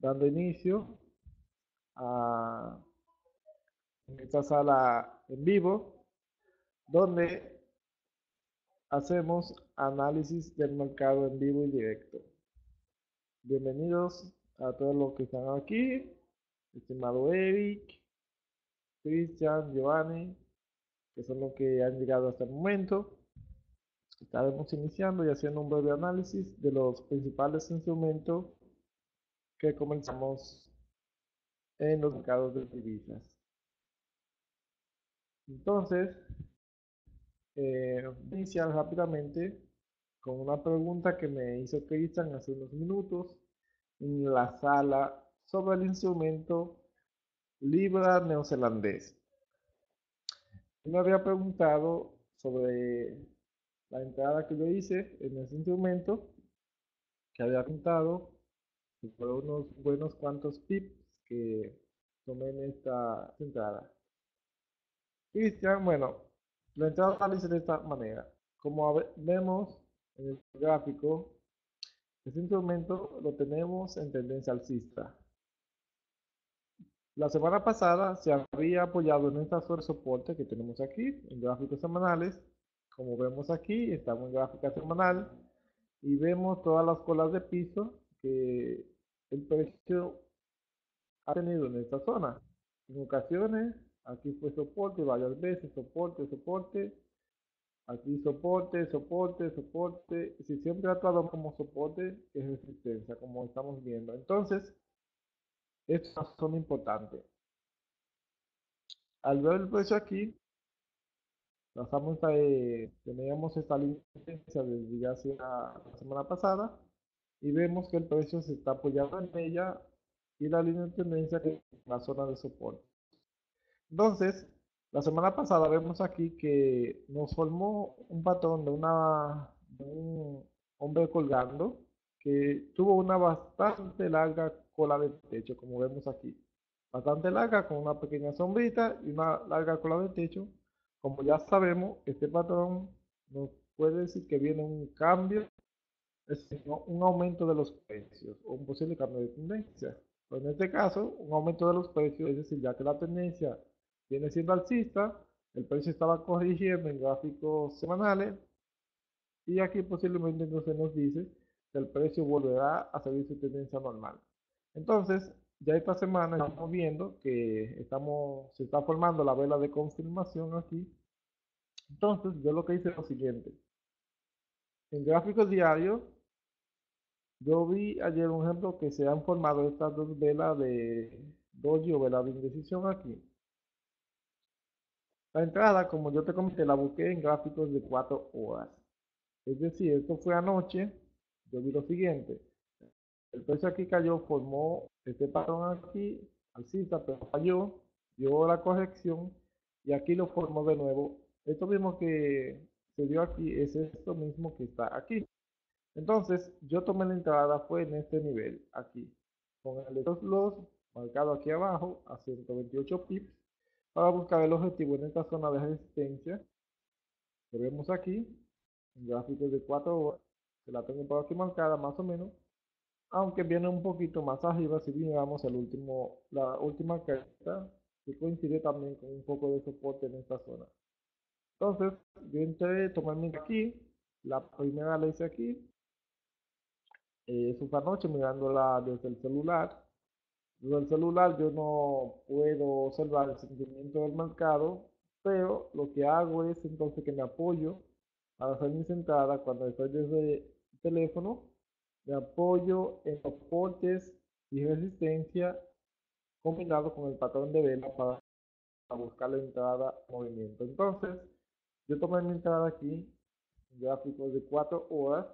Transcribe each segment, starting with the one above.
dando inicio a esta sala en vivo donde hacemos análisis del mercado en vivo y directo. Bienvenidos a todos los que están aquí, estimado Eric, Cristian, Giovanni, que son los que han llegado hasta el momento. Estaremos iniciando y haciendo un breve análisis de los principales instrumentos que comenzamos en los mercados de divisas. Entonces, iniciar rápidamente con una pregunta que me hizo Cristian hace unos minutos en la sala sobre el instrumento Libra neozelandés. Me había preguntado sobre la entrada que yo hice en ese instrumento, que había pintado, y fueron unos buenos cuantos pips que tomé en esta entrada. Cristian, bueno, la entrada la hice de esta manera. Como vemos en el gráfico, este instrumento lo tenemos en tendencia alcista. La semana pasada se había apoyado en esta zona de soporte que tenemos aquí, en gráficos semanales. Como vemos aquí, estamos en gráfica semanal y vemos todas las colas de piso que el precio ha tenido en esta zona. En ocasiones, aquí fue soporte varias veces, soporte, soporte, aquí soporte, soporte, soporte. Si siempre ha actuado como soporte, es resistencia, como estamos viendo. Entonces, esto es una zona importante. Al ver el precio aquí, pasamos teníamos esta línea de tendencia desde ya hacia la semana pasada y vemos que el precio se está apoyando en ella y la línea de tendencia que es la zona de soporte. Entonces, la semana pasada vemos aquí que nos formó un patrón de un hombre colgando que tuvo una bastante larga cola de techo, como vemos aquí. Bastante larga, con una pequeña sombrita y una larga cola de techo. Como ya sabemos, este patrón nos puede decir que viene un cambio, es decir, un aumento de los precios o un posible cambio de tendencia. Pero en este caso, un aumento de los precios, es decir, ya que la tendencia viene siendo alcista, el precio estaba corrigiendo en gráficos semanales y aquí posiblemente entonces nos dice que el precio volverá a seguir su tendencia normal. Entonces, ya esta semana estamos viendo que se está formando la vela de confirmación aquí. Entonces, yo lo que hice es lo siguiente. En gráficos diarios, yo vi ayer un ejemplo que se han formado estas dos velas de doji o vela de indecisión aquí. La entrada, como yo te comenté, la busqué en gráficos de 4 horas. Es decir, esto fue anoche. Yo vi lo siguiente. El precio aquí cayó, formó este patrón aquí, alcista, pero falló, dio la corrección y aquí lo formó de nuevo. Esto mismo que se dio aquí es esto mismo que está aquí. Entonces, yo tomé la entrada, fue en este nivel, aquí, con el stop loss marcado aquí abajo a 128 pips para buscar el objetivo en esta zona de resistencia que vemos aquí, en gráficos de 4 horas, que la tengo por aquí marcada más o menos, aunque viene un poquito más arriba si miramos la última carta, que coincide también con un poco de soporte en esta zona. Entonces, yo entré, tomé mi aquí, la primera la hice aquí, eso fue anoche mirándola desde el celular. Desde el celular yo no puedo observar el sentimiento del mercado, pero lo que hago es entonces que me apoyo para hacer mis entradas cuando estoy desde el teléfono, me apoyo en soportes y resistencia combinado con el patrón de vela para buscar la entrada movimiento. Entonces, yo tomé mi entrada aquí, gráficos de 4 horas,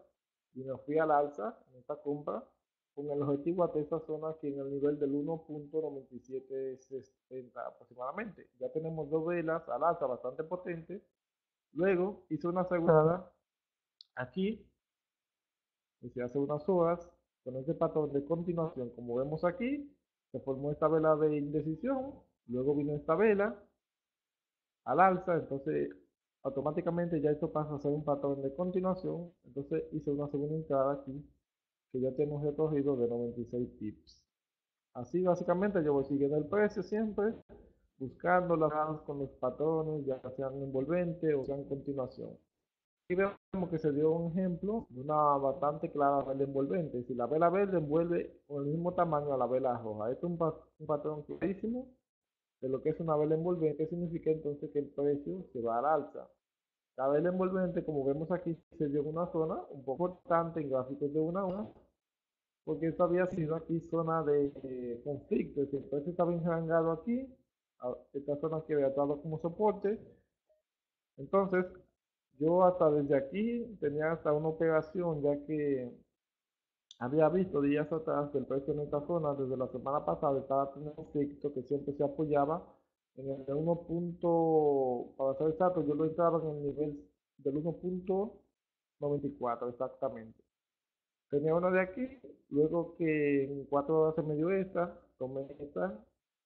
y me fui al alza en esta compra con el objetivo hasta esta zona aquí en el nivel del 1.9760 aproximadamente. Ya tenemos dos velas al alza bastante potentes. Luego hice una segunda aquí, hice hace unas horas, con este patrón de continuación. Como vemos aquí, se formó esta vela de indecisión, luego vino esta vela al alza, entonces automáticamente ya esto pasa a ser un patrón de continuación. Entonces hice una segunda entrada aquí que ya tenemos recorrido de 96 pips. Así básicamente yo voy siguiendo el precio siempre, buscando las ganas con los patrones, ya sean envolvente o sean continuación. Aquí vemos que se dio un ejemplo de una bastante clara vela envolvente. Si la vela verde envuelve con el mismo tamaño a la vela roja, esto es un patrón clarísimo de lo que es una vela envolvente, significa entonces que el precio se va al alza. La vela envolvente, como vemos aquí, se dio en una zona un poco importante en gráficos de una hora, porque esta había sido aquí zona de conflicto, es decir, el precio estaba enrangado aquí, esta zona que había dado como soporte, entonces yo hasta desde aquí tenía hasta una operación, ya que había visto días atrás que el precio en esta zona desde la semana pasada estaba teniendo un conflicto que siempre se apoyaba en el de 1 punto, para ser exacto, yo lo entraba en el nivel del 1.94 exactamente. Tenía una de aquí, luego que en 4 horas se me dio esta, tomé esta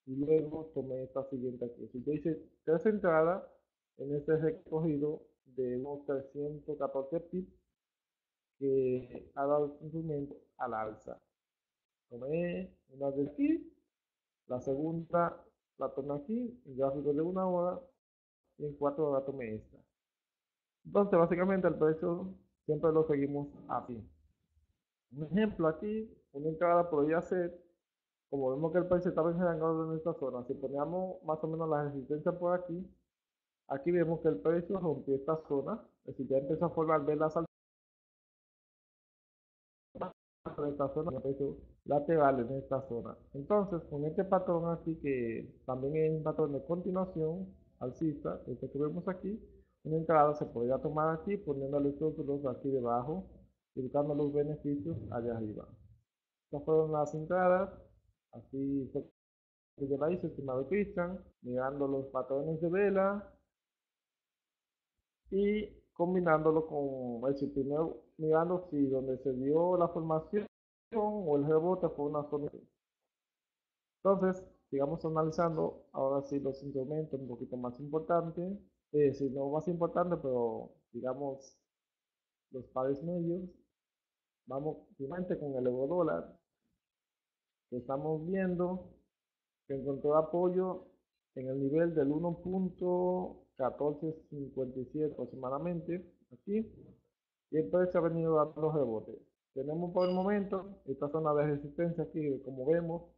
y luego tomé esta siguiente aquí. Si yo hice 3 entradas en este recogido de unos 314 pips que ha dado cumplimiento al alza. Tomé una de aquí, la segunda la tomé aquí, en gráfico de una hora y en 4 horas tomé esta. Entonces básicamente el precio siempre lo seguimos así. Un ejemplo aquí, una entrada podría ser, como vemos que el precio estaba enredando en esta zona, si poníamos más o menos la resistencia por aquí, aquí vemos que el precio rompió esta zona, es decir, ya empezó a formar velas altas en esta zona, el precio lateral en esta zona. Entonces, con este patrón aquí, que también es un patrón de continuación alcista, este que vemos aquí, una entrada se podría tomar aquí, poniéndole estos dos aquí debajo y buscando los beneficios allá arriba. Estas fueron las entradas, así fue que yo la hice, estimado Cristian, mirando los patrones de vela y combinándolo con, es decir, primero mirando si donde se dio la formación o el rebote fue una zona. Entonces, sigamos analizando ahora sí los instrumentos un poquito más importantes, si no más importante, pero digamos los pares medios. Vamos finalmente con el euro dólar, que estamos viendo que encontró apoyo en el nivel del 1.1457 aproximadamente, aquí, y el precio ha venido dando rebotes. Tenemos por el momento esta zona de resistencia aquí, como vemos,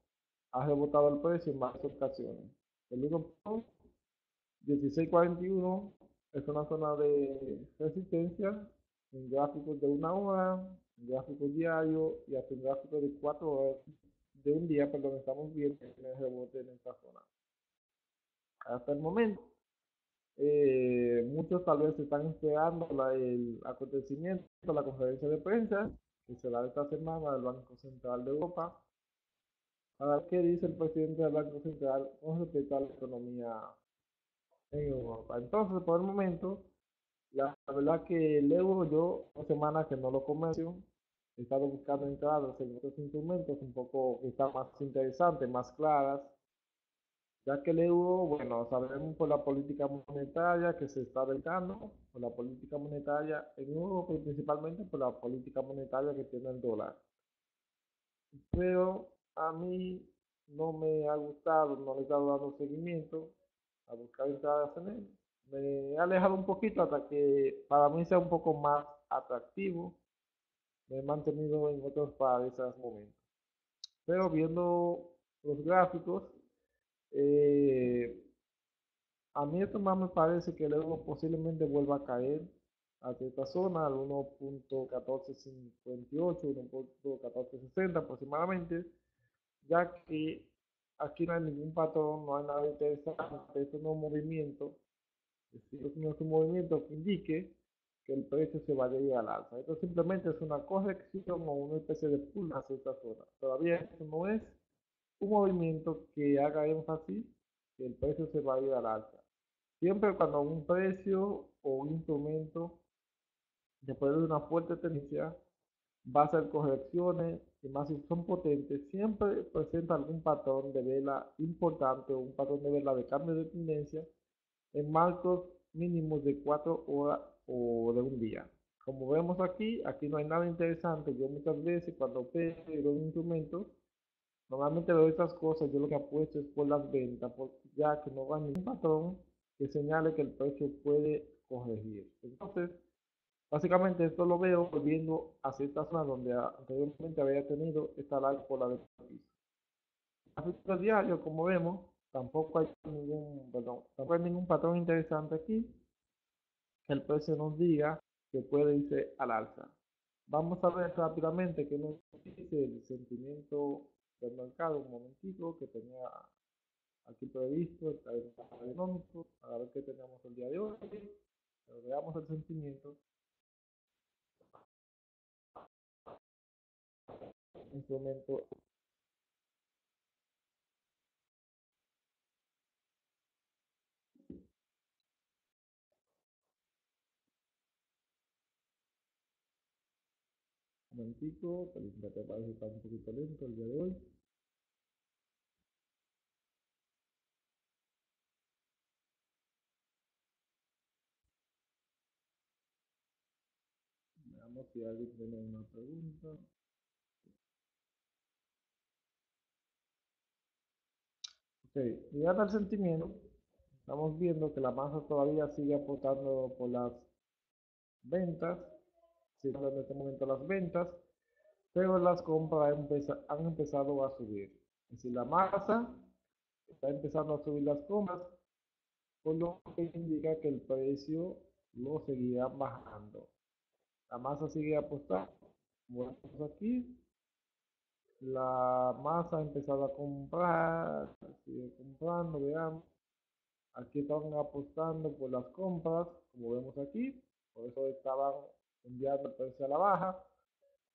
ha rebotado el precio en varias ocasiones. El 1.1641 es una zona de resistencia en gráficos de una hora, en gráficos diarios y hasta en gráficos de 4 horas de un día, perdón, estamos viendo el rebote en esta zona. Hasta el momento, muchos tal vez están esperando el acontecimiento, la conferencia de prensa que será esta semana del Banco Central de Europa, para ver qué dice el presidente del Banco Central con respecto a la economía en Europa. Entonces, por el momento, la verdad que el euro yo, una semana que no lo comercio, he estado buscando entradas en otros instrumentos un poco que están más interesantes, más claras, ya que el euro, bueno, sabemos por la política monetaria que se está adoptando, por la política monetaria en Europa y principalmente por la política monetaria que tiene el dólar. Pero a mí no me ha gustado, no le he estado dando seguimiento a buscar entradas en él. Me he alejado un poquito hasta que para mí sea un poco más atractivo. Me he mantenido en otros pares esos momentos. Pero viendo los gráficos, eh, a mí esto más me parece que el euro posiblemente vuelva a caer hacia esta zona, al 1.1458, 1.1460 aproximadamente, ya que aquí no hay ningún patrón, no hay nada interesante, esto no es un movimiento, es decir, esto no es un movimiento que indique que el precio se vaya a ir al alza. Esto simplemente es una corrección o una especie de pull hacia esta zona. Todavía esto no es un movimiento que haga énfasis que el precio se va a ir al alza. Siempre cuando un precio o un instrumento, después de una fuerte tendencia, va a hacer correcciones y más si son potentes, siempre presenta algún patrón de vela importante o un patrón de vela de cambio de tendencia en marcos mínimos de 4 horas o de un día. Como vemos aquí, aquí no hay nada interesante. Yo muchas veces cuando opero un instrumento, Normalmente veo estas cosas, yo lo que apuesto es por las ventas, ya que no va ningún patrón que señale que el precio puede corregir. Entonces, básicamente esto lo veo volviendo hacia esta zona donde anteriormente había tenido esta larga cola de piso. Gráficos diarios, como vemos, tampoco hay ningún patrón interesante aquí que el precio nos diga que puede irse al alza. Vamos a ver rápidamente qué nos dice el sentimiento del mercado, un momentito que tenía aquí previsto el calendario económico, para ver qué tenemos el día de hoy. Pero veamos el sentimiento. En este momento, un momentico, que el internet parece estar un poquito lento el día de hoy. Veamos si alguien tiene una pregunta. Ok, llegando al sentimiento, estamos viendo que la masa todavía sigue apostando por las ventas, sigue en este momento las ventas, pero las compras han empezado a subir. Es decir, la masa está empezando a subir las compras, por lo que indica que el precio lo seguirá bajando. La masa sigue apostando. Como vemos aquí, la masa ha empezado a comprar, sigue comprando, veamos. Aquí estaban apostando por las compras, como vemos aquí, por eso estaban enviando el precio a la baja.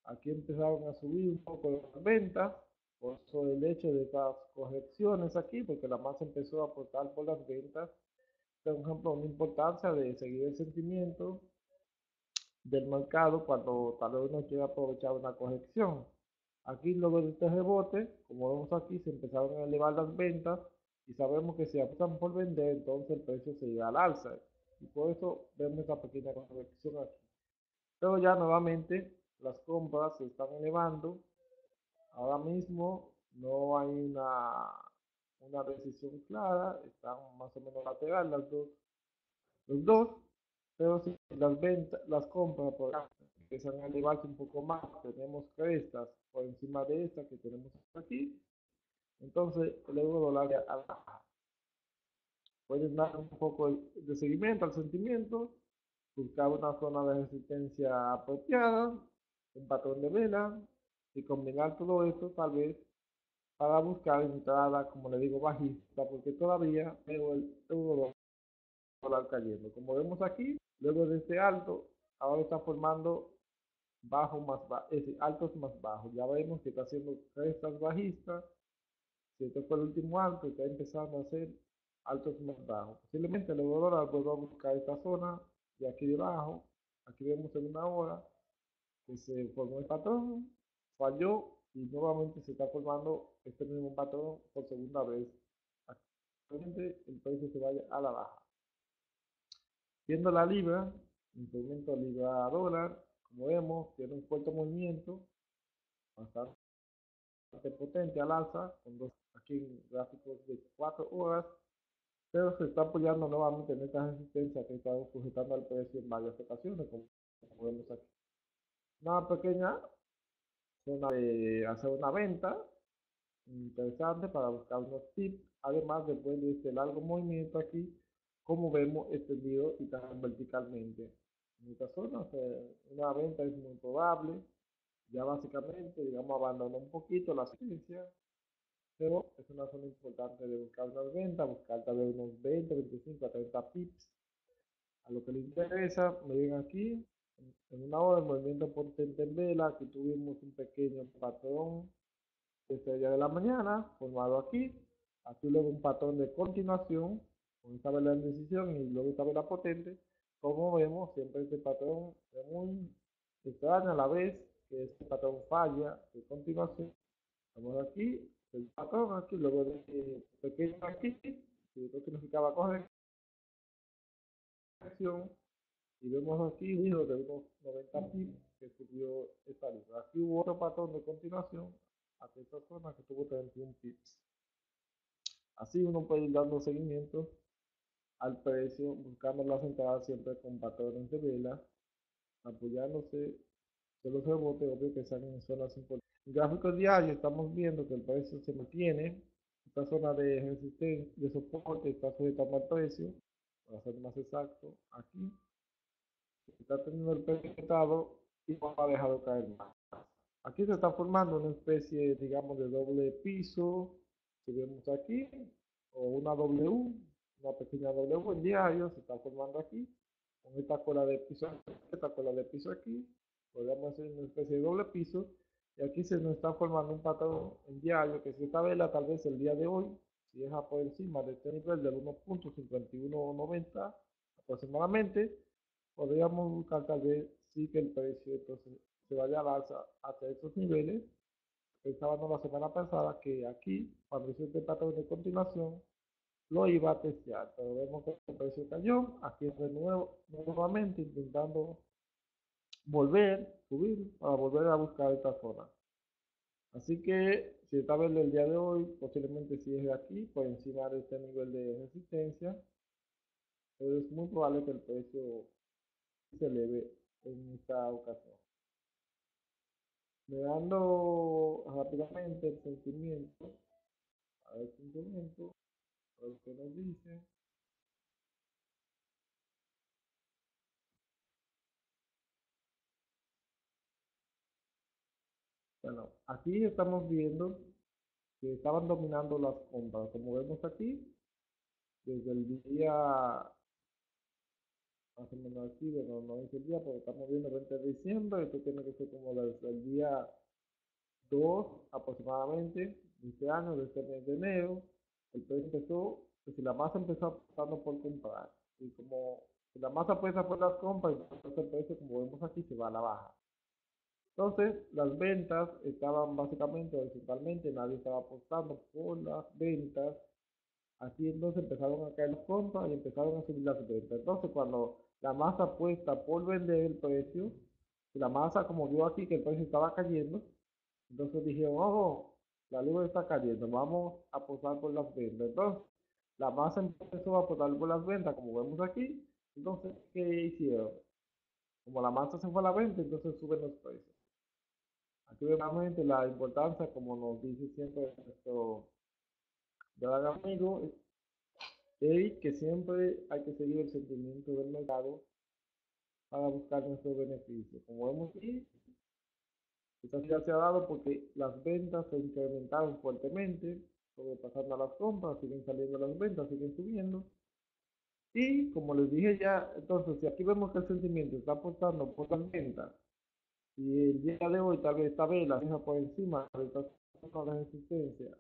Aquí empezaron a subir un poco las ventas, por eso el hecho de estas correcciones aquí, porque la masa empezó a apostar por las ventas. Por ejemplo, una importancia de seguir el sentimiento del mercado cuando tal vez uno quiera aprovechar una corrección. Aquí luego de este rebote, como vemos aquí, se empezaron a elevar las ventas y sabemos que si apuestan por vender, entonces el precio se irá al alza. Y por eso vemos esta pequeña corrección aquí. Pero ya nuevamente las compras se están elevando. Ahora mismo no hay una decisión clara, están más o menos lateral los dos, pero si las ventas, las compras por empiezan a elevarse un poco más, tenemos crestas por encima de esta que tenemos aquí, entonces el euro dólar a la baja. Pueden dar un poco de seguimiento al sentimiento, buscar una zona de resistencia apropiada, un patrón de vela y combinar todo esto tal vez para buscar entrada, como le digo, bajista, porque todavía veo el euro dólar cayendo. Como vemos aquí, luego de este alto, ahora está formando bajos más bajos, es decir, altos más bajos. Ya vemos que está haciendo crestas bajistas. Si este fue el último alto, está empezando a hacer altos más bajos. Posiblemente el euro dólar vuelva a buscar esta zona de aquí debajo. Aquí vemos en una hora que se formó el patrón, falló y nuevamente se está formando este mismo patrón por segunda vez. Actualmente el precio se vaya a la baja. Viendo la libra, incremento libra a dólar, como vemos, tiene un fuerte movimiento, bastante potente al alza, con dos aquí en gráficos de 4 horas, pero se está apoyando nuevamente en esta resistencia que está sujetando al precio en varias ocasiones, como vemos aquí. Una pequeña zona de hacer una venta, interesante para buscar unos tips, además después de este largo movimiento aquí, como vemos extendido y también verticalmente. En esta zona, una venta es muy probable, ya básicamente, digamos, abandonó un poquito la asistencia, pero es una zona importante de buscar unas ventas, buscar tal vez unos 20, 25 a 30 pips. A lo que le interesa, me ven aquí, en una hora, el movimiento potente en vela, aquí tuvimos un pequeño patrón desde el día de la mañana, formado aquí. Aquí luego un patrón de continuación, con esta vela en decisión y luego esta vela potente. Como vemos, siempre este patrón es muy extraño a la vez, que este patrón falla de continuación. Vamos aquí, el patrón aquí, luego de pequeño aquí, que esto significaba corrección, y vemos aquí un giro de unos 90 pips que subió esta línea. Aquí hubo otro patrón de continuación, hasta esta zona que tuvo 31 pips. Así uno puede ir dando seguimiento al precio, buscando las entradas siempre con patrones de vela, apoyándose de los rebotes, obvio que están en zonas importantes. En gráficos diarios estamos viendo que el precio se mantiene, esta zona de resistencia, de soporte está sujetando al precio, para ser más exacto, aquí está teniendo el precio y no ha dejado caer más. Aquí se está formando una especie, digamos, de doble piso, que vemos aquí, o una W, una pequeña W en diario, se está formando aquí, con esta cola de piso aquí, esta cola de piso aquí, podríamos hacer una especie de doble piso, y aquí se nos está formando un patrón en diario, que si esta vela tal vez el día de hoy, si deja por encima de este nivel del 1.5190 aproximadamente, podríamos buscar tal vez sí que el precio entonces se vaya al alza hasta estos niveles. Pensábamos la semana pasada que aquí, cuando hizo este patrón de continuación, lo iba a testear, pero vemos que el precio cayó, aquí de nuevo, nuevamente intentando volver, subir, para volver a buscar esta zona. Así que si esta vez el día de hoy, posiblemente cierre aquí, por encima de este nivel de resistencia, pero es muy probable que el precio se eleve en esta ocasión. Mirando rápidamente el sentimiento, a ver el sentimiento, a ver qué nos dice. Bueno, aquí estamos viendo que estaban dominando las compras, como vemos aquí, desde el día, más o menos aquí, bueno, no es el día, porque estamos viendo 20 de diciembre, esto tiene que ser como desde el día 2 aproximadamente de este año, de este mes de enero, el precio empezó, que si la masa empezó apostando por comprar, y como si la masa apuesta por las compras, entonces el precio, como vemos aquí, se va a la baja. Entonces, las ventas estaban básicamente, horizontalmente, nadie estaba apostando por las ventas, así entonces empezaron a caer las compras y empezaron a subir las ventas. Entonces, cuando la masa apuesta por vender el precio, y la masa, como vio aquí que el precio estaba cayendo, entonces dijeron, ojo, la libra está cayendo, vamos a apostar por las ventas. Entonces, la masa empezó a apostar por las ventas, como vemos aquí. Entonces, ¿qué hicieron? Como la masa se fue a la venta, entonces suben los precios. Aquí vemos nuevamente la importancia, como nos dice siempre nuestro gran amigo Eric, que siempre hay que seguir el sentimiento del mercado para buscar nuestro beneficio. Como vemos aquí, esta ya se ha dado porque las ventas se incrementaron fuertemente, sobrepasando a las compras, siguen saliendo las ventas, siguen subiendo. Y como les dije ya, entonces si aquí vemos que el sentimiento está aportando por las ventas, y el día de hoy tal vez esta vela deja por encima de esta zona de resistencia,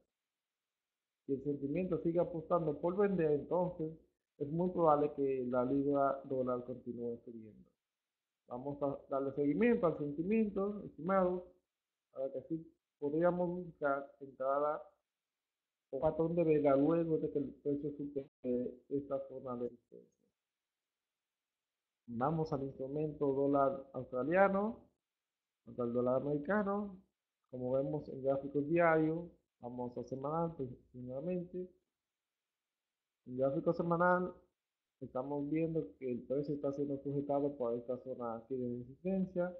y el sentimiento sigue apostando por vender, entonces es muy probable que la libra dólar continúe subiendo. Vamos a darle seguimiento al sentimiento, estimados, para que así podríamos buscar entrada o patrón de vela luego de que el precio supere esta zona de resistencia. Vamos al instrumento dólar australiano, contra el dólar americano. Como vemos en gráficos diarios, vamos a semanal primeramente. En gráfico semanal estamos viendo que el precio está siendo sujetado por esta zona aquí de resistencia.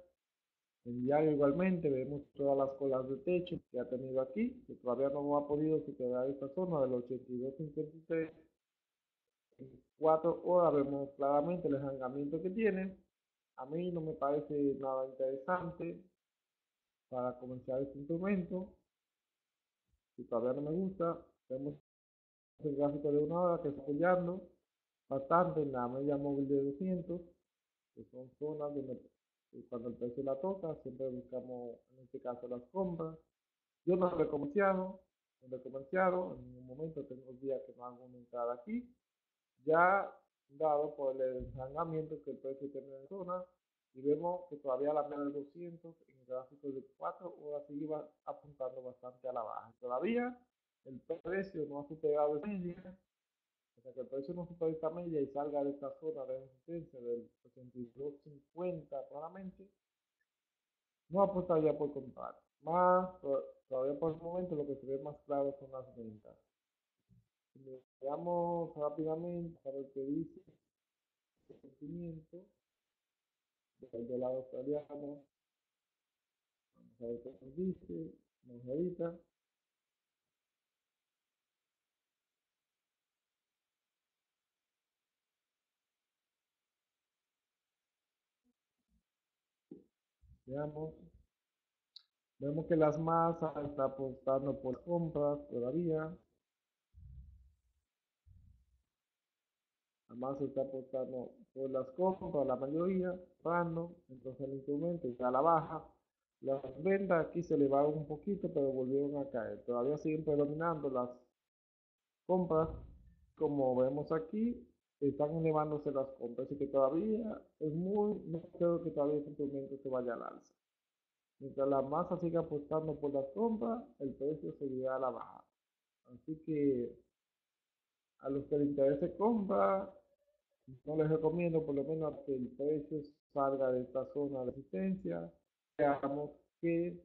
En diario igualmente vemos todas las colas de techo que ha tenido aquí, que todavía no ha podido superar esta zona del 82.53. En 4 horas vemos claramente el estancamiento que tiene. A mí no me parece nada interesante para comenzar este instrumento. Si todavía no me gusta, vemos el gráfico de una hora que está apoyando bastante en la media móvil de 200, que son zonas donde cuando el precio la toca, siempre buscamos en este caso las compras. Yo no lo he comerciado, no lo he comerciado, en un momento tengo días que no hago una entrada aquí, ya dado por el ensangramiento que el precio tiene en zona, y vemos que todavía la media de 200 en el gráfico de 4 horas sigue apuntando bastante a la baja. Todavía el precio no ha superado esa media, o sea que el precio no supere esta media y salga de esta zona de resistencia del 82.50 claramente, no apostaría por comprar. más, todavía por el momento lo que se ve más claro son las ventas. Si veamos rápidamente para el que dice el sentimiento del dólar australiano, vamos a ver qué nos dice, vamos ahorita, veamos, vemos que las masas están apostando por compras todavía, la masa está apostando por las compras, la mayoría, comprando, entonces el instrumento está a la baja. Las ventas aquí se elevaron un poquito, pero volvieron a caer. Todavía siguen predominando las compras, como vemos aquí, están elevándose las compras, así que todavía no creo que todavía el instrumento se vaya al alza. Mientras la masa siga apostando por las compras, el precio seguirá a la baja. Así que a los que les interese compra, no les recomiendo por lo menos que el precio salga de esta zona de resistencia. Veamos que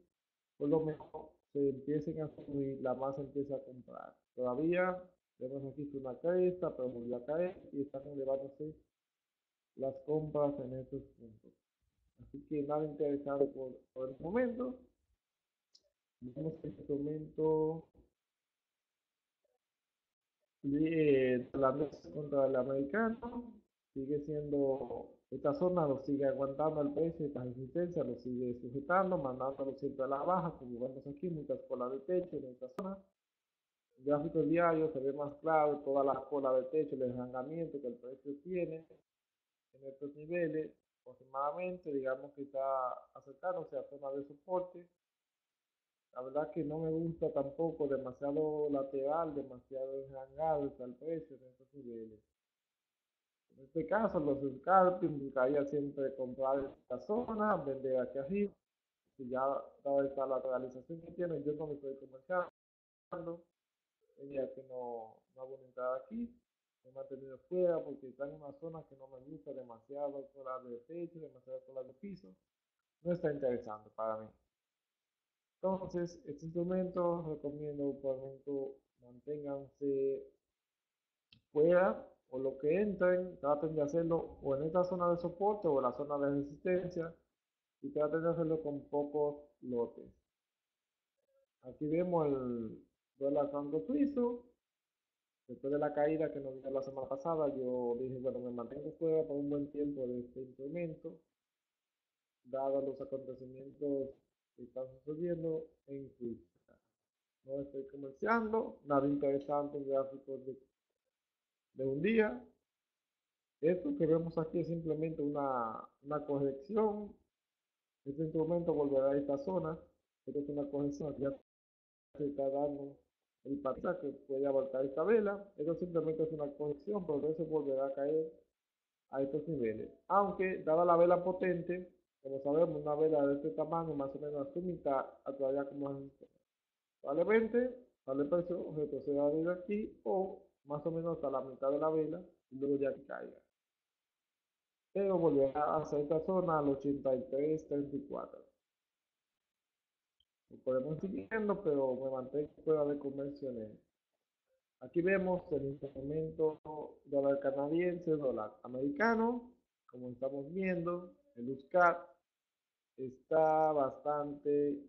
por lo menos se empiecen a subir, la masa empieza a comprar. Todavía vemos aquí una cresta, pero volvió a caer y están elevándose las compras en estos puntos. Así que nada interesante por el momento. Vemos que en este momento la mesa contra el americano sigue siendo, esta zona lo sigue aguantando el precio, esta resistencia lo sigue sujetando, mandándolo siempre a la baja, como vemos aquí, muchas colas de techo en esta zona. El gráfico diario se ve más claro toda la cola de techo, el arrancamiento que el precio tiene en estos niveles, aproximadamente, digamos que está acercándose a zona de soporte. La verdad que no me gusta tampoco demasiado lateral, demasiado enrangado está el precio en estos niveles. En este caso, los scalping buscaría siempre comprar esta zona, vender aquí arriba. Si ya dada esta lateralización que tiene, yo no me estoy comerciando. Ella que no hago una entrada aquí. Me he mantenido fuera porque está en una zona que no me gusta demasiado, cola de techo, demasiado cola de piso. No está interesante para mí. Entonces, este instrumento recomiendo por el momento manténganse fuera o lo que entren, traten de hacerlo o en esta zona de soporte o en la zona de resistencia y traten de hacerlo con pocos lotes. Aquí vemos el dólar franco suizo. Después de la caída que nos dio la semana pasada, yo dije, bueno, me mantengo fuera por un buen tiempo de este instrumento, dados los acontecimientos que están sucediendo en Suiza. No estoy comerciando, nada interesante en gráficos de un día. Esto que vemos aquí es simplemente una corrección. Este instrumento volverá a esta zona. Esto es una corrección. Ya se está dando el patrón que puede abarcar esta vela. Esto simplemente es una corrección, pero eso volverá a caer a estos niveles. Aunque, dada la vela potente, como sabemos, una vela de este tamaño, más o menos a su mitad, actuaría como resistencia. Probablemente, sale el precio, retroceda desde aquí o más o menos hasta la mitad de la vela y luego ya que caiga. Pero volverá hacia esta zona al 83.34. Lo podemos seguir viendo, pero me mantengo fuera de convenciones. Aquí vemos el instrumento dólar canadiense, dólar americano, como estamos viendo, el USCAT está bastante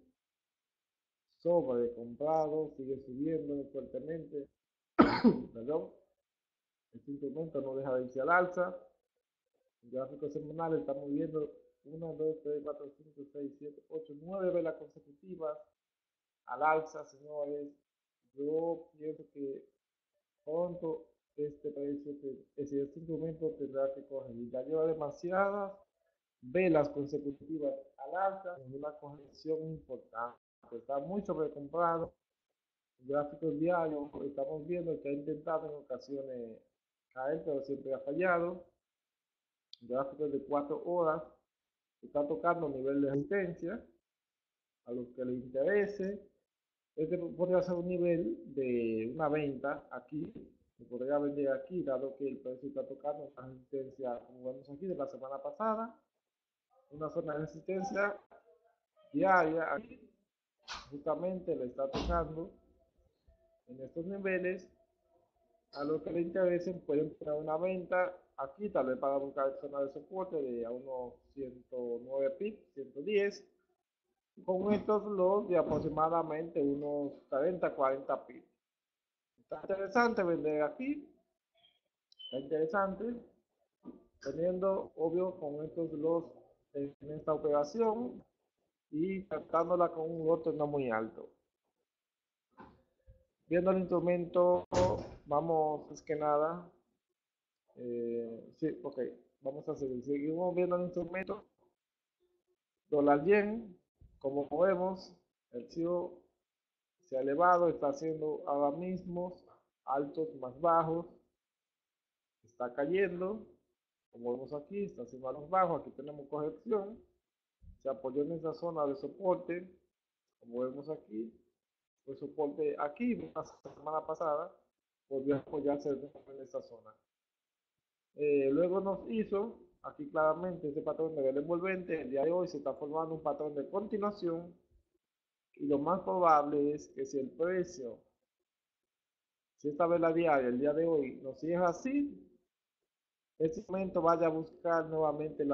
sobrecomprado, sigue subiendo fuertemente, perdón, este instrumento no deja de irse al alza. El gráfico semanal estamos viendo 1, 2, 3, 4, 5, 6, 7, 8, 9 velas consecutivas al alza, señores. Yo pienso que pronto este precio, este instrumento tendrá que corregir. Ya lleva demasiadas velas consecutivas al alza, es una corrección importante. Está muy sobrecomprado. Gráficos diarios, estamos viendo que ha intentado en ocasiones caer, pero siempre ha fallado. Gráficos de 4 horas, está tocando nivel de resistencia. A los que les interese, este podría ser un nivel de una venta aquí. Se podría vender aquí, dado que el precio está tocando una resistencia, como vemos aquí, de la semana pasada. Una zona de resistencia diaria aquí justamente le está tocando en estos niveles. A los que le interesen pueden poner una venta aquí, tal vez para buscar zona de soporte de a unos 109 pips, 110, con estos los de aproximadamente unos 30, 40 pips. Está interesante vender aquí, está interesante, teniendo, obvio, con estos los en esta operación y tratándola con un lote no muy alto. Viendo el instrumento, vamos, es que nada, sí, ok, vamos a seguir. Seguimos viendo el instrumento, dólar yen, como vemos, el CIO se ha elevado, está haciendo ahora mismo altos más bajos, está cayendo, como vemos aquí, está haciendo altos bajos, aquí tenemos corrección, se apoyó en esa zona de soporte, como vemos aquí, fue soporte aquí la semana pasada, volvió a apoyarse en esta zona. Luego nos hizo, aquí claramente, ese patrón de vela envolvente, el día de hoy se está formando un patrón de continuación y lo más probable es que si el precio, si esta vela diaria, el día de hoy, nos sigue así, este momento vaya a buscar nuevamente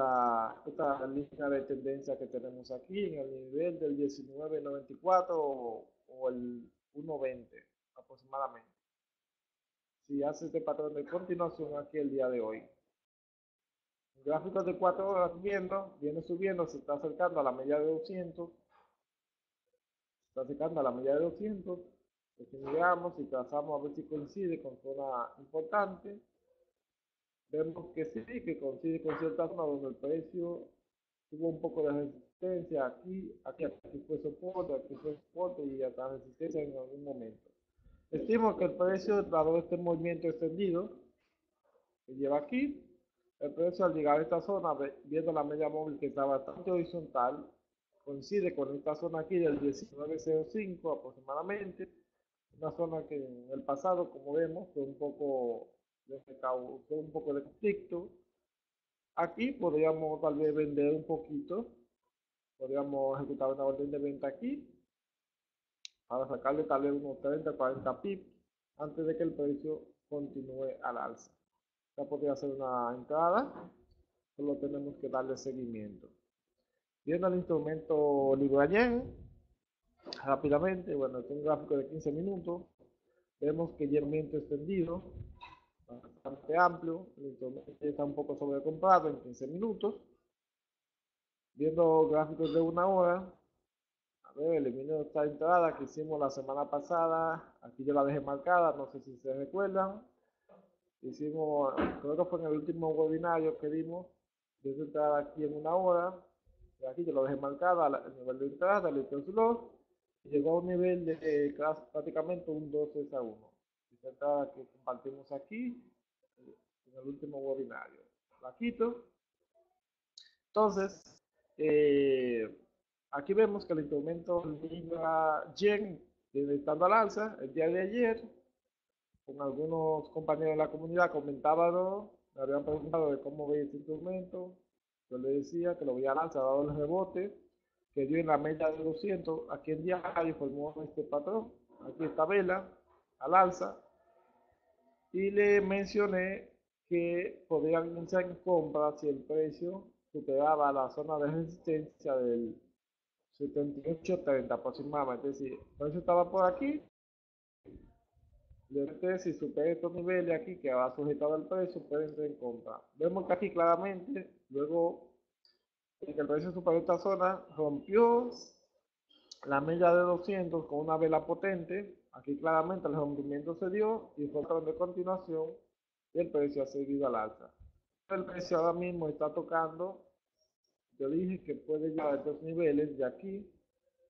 esta línea de tendencia que tenemos aquí en el nivel del 19.94 o el 1.20 aproximadamente. Si hace este patrón de continuación aquí el día de hoy. El gráfico de 4 horas viene subiendo, se está acercando a la media de 200, se está acercando a la media de 200. Si miramos y trazamos a ver si coincide con zona importante, vemos que sí, que coincide con cierta zona donde el precio tuvo un poco de resistencia aquí fue soporte y hasta resistencia en algún momento. Estimo que el precio, dado este movimiento extendido que lleva aquí, el precio al llegar a esta zona, viendo la media móvil que está bastante horizontal, coincide con esta zona aquí del 19.05 aproximadamente, una zona que en el pasado, como vemos, fue un poco de conflicto. Aquí podríamos tal vez vender un poquito, podríamos ejecutar una orden de venta aquí para sacarle tal vez unos 30, 40 pips antes de que el precio continúe al alza. Ya podría ser una entrada, solo tenemos que darle seguimiento. Viendo el instrumento Libra Yen, rápidamente, bueno, es un gráfico de 15 minutos, vemos que ya el movimiento extendido, bastante amplio, el instrumento está un poco sobrecomprado en 15 minutos. Viendo gráficos de una hora, a ver, elimino esta entrada que hicimos la semana pasada, aquí yo la dejé marcada, no sé si se recuerdan. Hicimos, creo que fue en el último webinario que dimos, de esa entrada aquí en una hora, y aquí yo lo dejé marcada, el nivel de entrada, el stop loss, y llegó a un nivel de prácticamente un 12 a 1. Esa entrada que compartimos aquí, en el último webinario. La quito. Entonces, aquí vemos que el instrumento Libra Yen viene estando al alza el día de ayer. Con algunos compañeros de la comunidad comentaban, me habían preguntado de cómo veía este instrumento. Yo le decía que lo veía al alza, dado el rebote que dio en la media de 200. Aquí en diario formó este patrón. Aquí esta vela al alza. Y le mencioné que podrían iniciar en compra si el precio superaba la zona de resistencia del 78.30 aproximadamente. Es decir, el precio estaba por aquí. Si supera estos niveles aquí que va sujetado al precio, pueden entrar en compra. Vemos que aquí claramente, luego de que el precio superó esta zona, rompió la media de 200 con una vela potente. Aquí claramente el rompimiento se dio y fue de continuación y el precio ha seguido al alza. El precio ahora mismo está tocando, yo dije que puede llegar a estos niveles de aquí,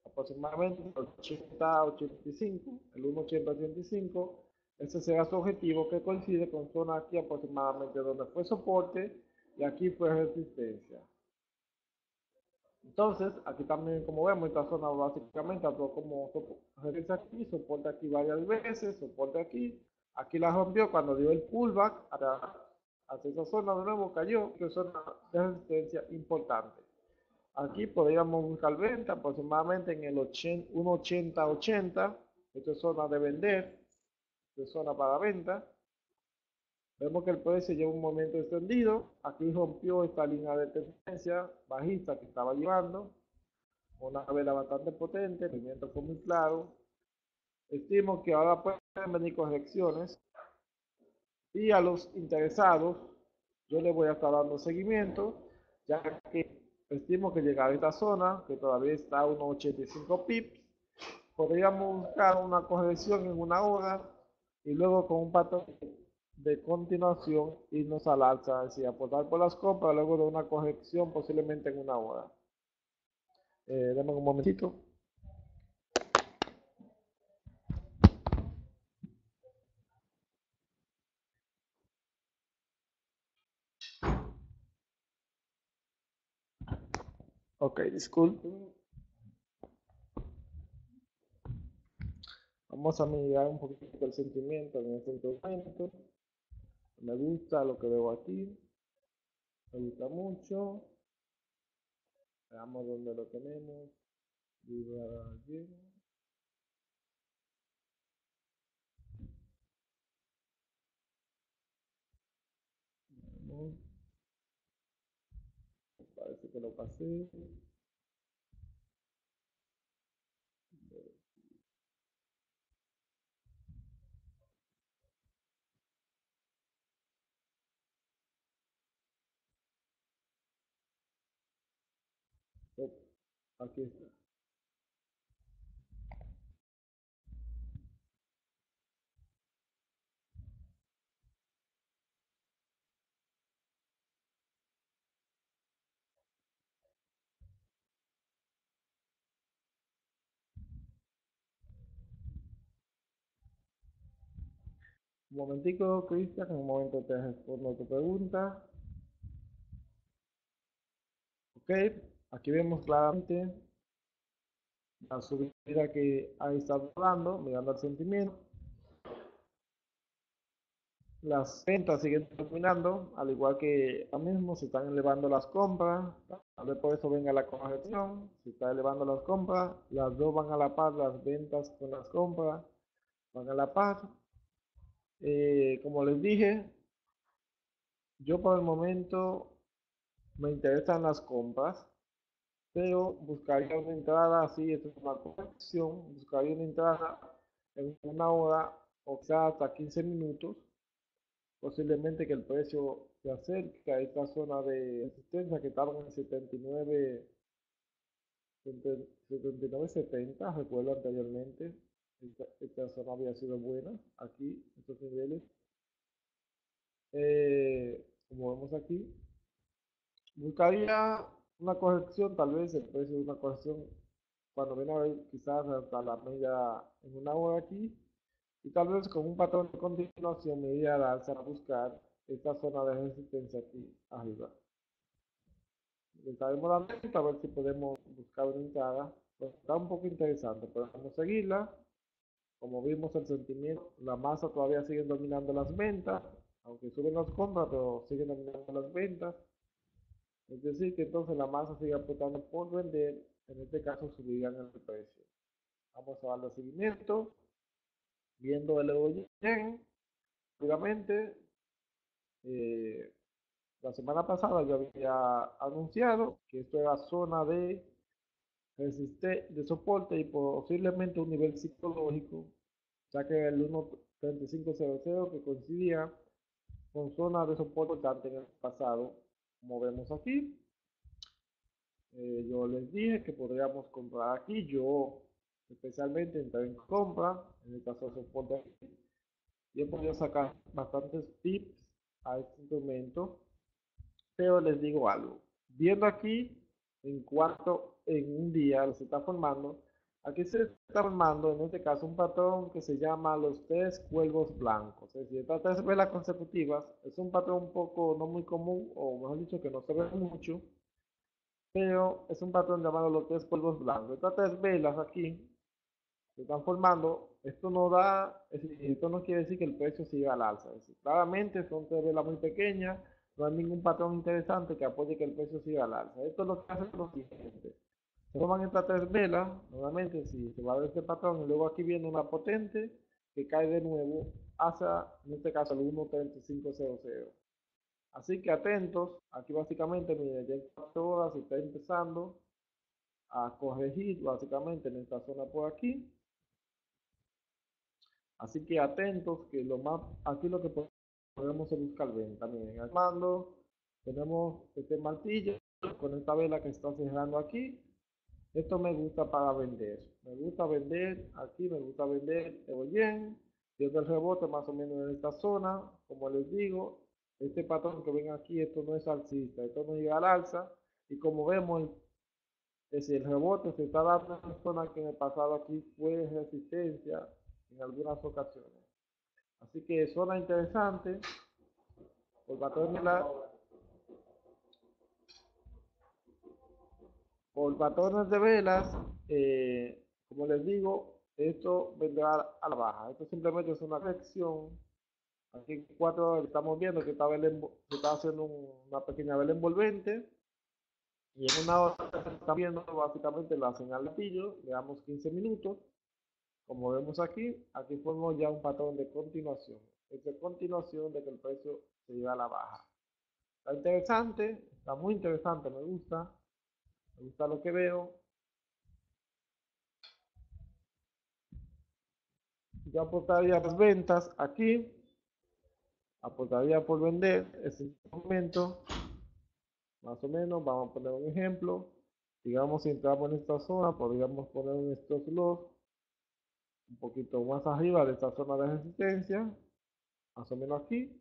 aproximadamente 80-85, el 1.80-85. Ese será su objetivo, que coincide con zona aquí aproximadamente donde fue soporte y aquí fue resistencia. Entonces, aquí también, como vemos, esta zona básicamente actuó como resistencia aquí, soporte aquí varias veces, soporte aquí la rompió cuando dio el pullback hacia esa zona de nuevo, cayó, que es una resistencia importante. Aquí podríamos buscar venta aproximadamente en el 80, 1.80-80. Esto es zona de vender, esto es zona para venta. Vemos que el precio lleva un momento extendido. Aquí rompió esta línea de tendencia bajista que estaba llevando. Una vela bastante potente, el movimiento fue muy claro. Estimo que ahora pueden venir correcciones y a los interesados yo les voy a estar dando seguimiento, ya que estimo que llegar a esta zona, que todavía está a unos 85 pips, podríamos buscar una corrección en una hora y luego con un patrón de continuación irnos al alza, es decir, aportar por las compras luego de una corrección posiblemente en una hora. Dame un momentito. Ok, disculpen. Vamos a mirar un poquito el sentimiento en este momento. Me gusta lo que veo aquí. Me gusta mucho. Veamos dónde lo tenemos. Libra lleno. Parece que lo pasé. Aquí está. Un momentico, Cristian, en un momento te respondo tu pregunta. Ok, aquí vemos claramente la subida que ha estado dando, mirando el sentimiento. Las ventas siguen dominando, al igual que ahora mismo se están elevando las compras. Tal vez por eso venga la corrección. Se está elevando las compras, las dos van a la par, las ventas con las compras van a la par. Como les dije, yo por el momento me interesan las compras, pero buscaría una entrada así, esto es una corrección, buscaría una entrada en una hora o quizás hasta 15 minutos, posiblemente que el precio se acerque a esta zona de resistencia que estaba en 79, 79.70, recuerdo anteriormente, esta zona había sido buena, aquí, estos niveles. Como vemos aquí, buscaría una corrección, tal vez el precio de una corrección cuando viene a ver quizás hasta la media en una hora aquí, y tal vez con un patrón de continuación me iría a alza a buscar esta zona de resistencia aquí arriba. Estaremos dando a ver si podemos buscar una entrada. Pues está un poco interesante, pero vamos a seguirla. Como vimos el sentimiento, la masa todavía sigue dominando las ventas, aunque suben las compras, pero siguen dominando las ventas. Es decir, que entonces la masa sigue apostando por vender, en este caso subirían el precio. Vamos a darle seguimiento, viendo el euro yen. Rápidamente, eh, la semana pasada yo había anunciado que esto era zona de soporte y posiblemente un nivel psicológico, ya que el 1.3500 que coincidía con zona de soporte antes en el pasado, como vemos aquí. Yo les dije que podríamos comprar aquí. Yo especialmente entré en compra, en el caso de soporte aquí. Y he podido sacar bastantes tips a este instrumento. Pero les digo algo. Viendo aquí en cuanto en un día se está formando, aquí se está formando en este caso un patrón que se llama los tres cuervos blancos. Es decir, estas tres velas consecutivas es un patrón un poco no muy común, o mejor dicho, que no se ve mucho, pero es un patrón llamado los tres polvos blancos. Estas tres velas aquí se están formando. Esto no da, es decir, esto no quiere decir que el precio siga al alza. Es decir, claramente son tres velas muy pequeñas, no hay ningún patrón interesante que apoye que el precio siga al alza. Esto es lo que hace lo siguiente. Se toman estas tres velas, nuevamente si se va a ver este patrón, y luego aquí viene una potente que cae de nuevo hacia, en este caso, el 1.3500. Así que atentos, aquí básicamente, miren, ya en 4 horas se está empezando a corregir básicamente en esta zona por aquí. Así que atentos, que lo más, aquí lo que podemos es buscar venta. Miren, aquí mando, tenemos este martillo con esta vela que está cerrando aquí. Esto me gusta para vender. Me gusta vender aquí, me gusta vender bien. Viendo el rebote más o menos en esta zona. Como les digo, este patrón que ven aquí, esto no es alcista, esto no llega al alza. Y como vemos, es el rebote se está dando en una zona que en el pasado aquí fue resistencia en algunas ocasiones. Así que zona interesante. Por patrones, por patrones de velas, como les digo, esto vendrá a la baja. Esto simplemente es una corrección. Aquí en 4 horas estamos viendo que se está haciendo una pequeña vela envolvente. Y en una hora se está viendo básicamente la señal de pillo. Le damos 15 minutos. Como vemos aquí, aquí ponemos ya un patrón de continuación. Es de continuación de que el precio se lleva a la baja. Está interesante, está muy interesante, me gusta lo que veo. Yo aportaría las ventas aquí, aportaría por vender ese momento, más o menos, vamos a poner un ejemplo. Digamos, si entramos en esta zona, podríamos poner un stop loss un poquito más arriba de esta zona de resistencia, más o menos aquí.